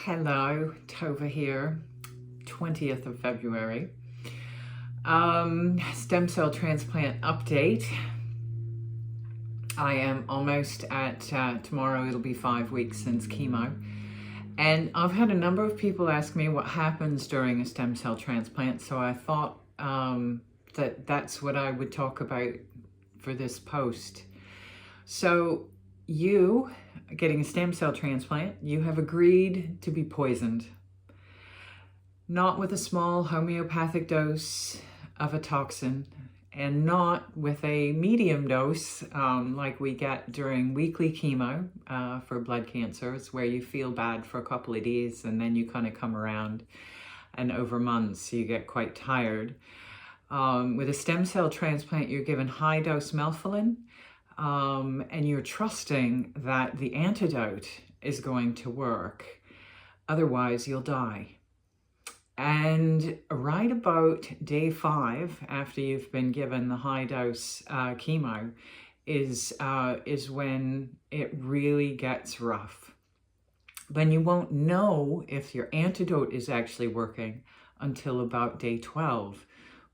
Hello, Tova here, 20th of February. Stem cell transplant update. I am almost at, tomorrow it'll be 5 weeks since chemo. And I've had a number of people ask me what happens during a stem cell transplant, so I thought that's what I would talk about for this post. So you, getting a stem cell transplant, you have agreed to be poisoned. Not with a small homeopathic dose of a toxin, and not with a medium dose like we get during weekly chemo for blood cancers, where you feel bad for a couple of days and then you kind of come around, and over months you get quite tired. With a stem cell transplant, you're given high dose melphalan, and you're trusting that the antidote is going to work. Otherwise, you'll die. And right about day 5, after you've been given the high dose chemo, is when it really gets rough. Then you won't know if your antidote is actually working until about day 12,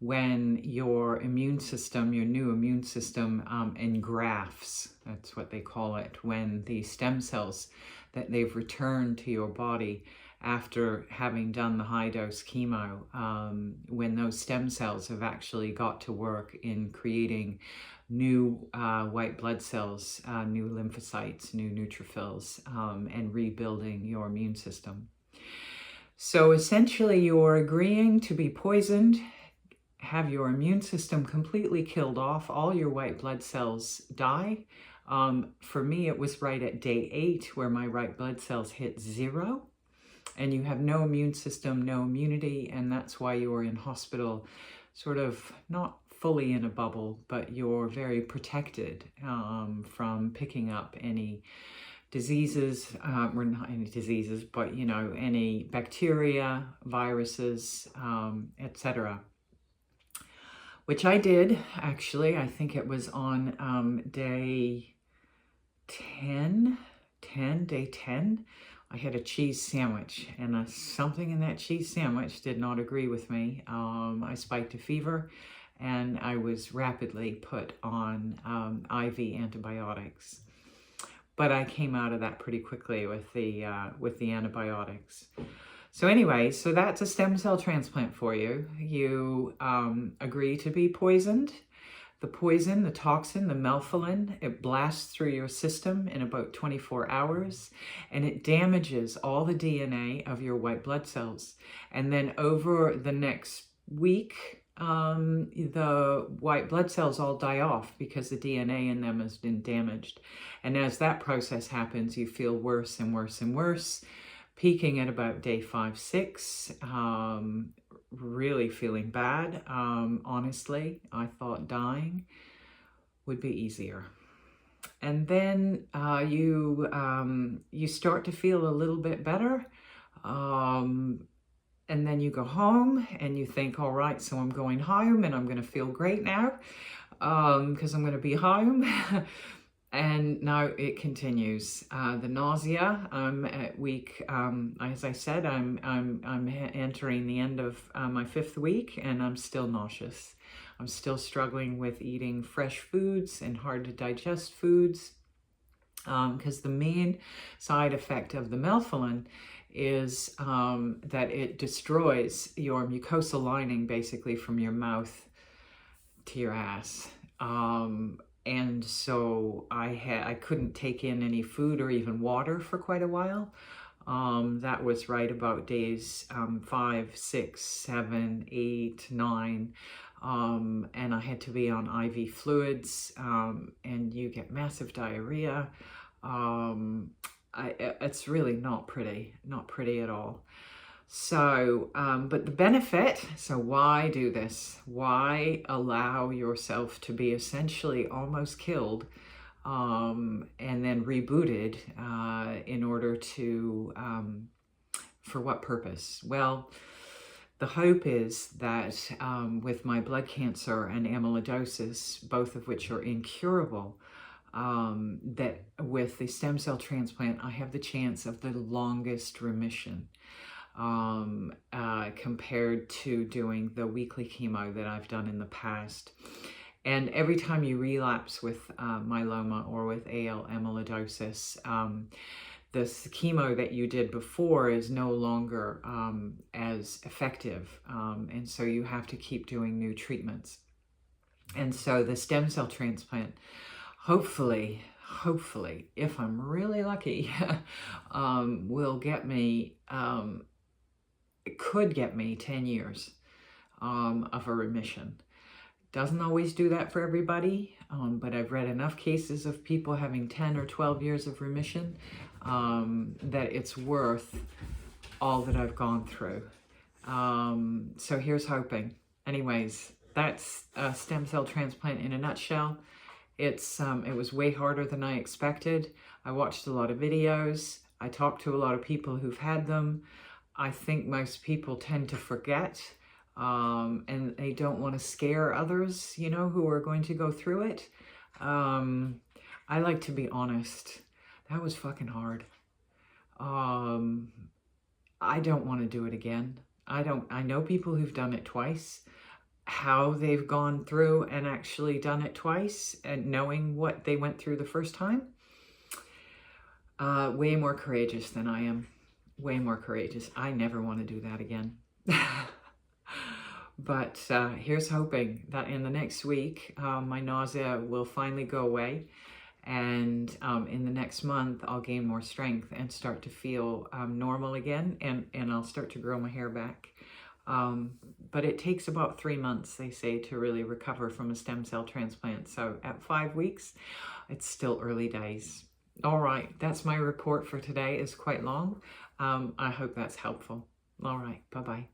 when your immune system, your new immune system, engrafts. That's what they call it, when the stem cells that they've returned to your body after having done the high dose chemo, when those stem cells have actually got to work in creating new white blood cells, new lymphocytes, new neutrophils, and rebuilding your immune system. So essentially you're agreeing to be poisoned, have your immune system completely killed off, all your white blood cells die. For me, it was right at day 8 where my white blood cells hit 0. And you have no immune system, no immunity, and that's why you're in hospital, sort of not fully in a bubble, but you're very protected from picking up any diseases, or not any diseases, but any bacteria, viruses, etc. Which I did, actually. I think it was on day 10, day 10. I had a cheese sandwich, and something in that cheese sandwich did not agree with me. I spiked a fever, and I was rapidly put on IV antibiotics. But I came out of that pretty quickly with the antibiotics. So anyway, so that's a stem cell transplant for you. You agree to be poisoned. The poison, the toxin, the melphalan, it blasts through your system in about 24 hours, and it damages all the DNA of your white blood cells. And then over the next week, the white blood cells all die off because the DNA in them has been damaged. And as that process happens, you feel worse and worse and worse, peaking at about day 5, 6, really feeling bad. Honestly, I thought dying would be easier. And then you start to feel a little bit better. And then you go home and you think, all right, so I'm going home and I'm going to feel great now because I'm going to be home. And now it continues. The nausea. I'm at week, as I said, I'm entering the end of my 5th week, and I'm still nauseous. I'm still struggling with eating fresh foods and hard to digest foods, because the main side effect of the melphalan is that it destroys your mucosal lining, basically from your mouth to your ass. And so I couldn't take in any food or even water for quite a while. That was right about days 5, 6, 7, 8, 9. And I had to be on IV fluids, and you get massive diarrhea. It's really not pretty at all. So, but the benefit, so why do this? Why allow yourself to be essentially almost killed and then rebooted in order to, for what purpose? Well, the hope is that with my blood cancer and amyloidosis, both of which are incurable, that with the stem cell transplant, I have the chance of the longest remission compared to doing the weekly chemo that I've done in the past. And every time you relapse with myeloma or with AL amyloidosis, the chemo that you did before is no longer as effective. And so you have to keep doing new treatments. And so the stem cell transplant, hopefully, if I'm really lucky, will get me, it could get me 10 years of a remission. Doesn't always do that for everybody, but I've read enough cases of people having 10 or 12 years of remission that it's worth all that I've gone through. So here's hoping. Anyways, that's a stem cell transplant in a nutshell. It was way harder than I expected. I watched a lot of videos. I talked to a lot of people who've had them. I think most people tend to forget, and they don't want to scare others, you know, who are going to go through it. I like to be honest. That was fucking hard. I don't want to do it again. I know people who've done it twice. How they've gone through and actually done it twice and knowing what they went through the first time, way more courageous than I am. Way more courageous. I never want to do that again. But here's hoping that in the next week, my nausea will finally go away. And in the next month, I'll gain more strength and start to feel normal again. And I'll start to grow my hair back. But it takes about 3 months, they say, to really recover from a stem cell transplant. So at 5 weeks, it's still early days. All right, that's my report for today. It's quite long. I hope that's helpful. All right, bye-bye.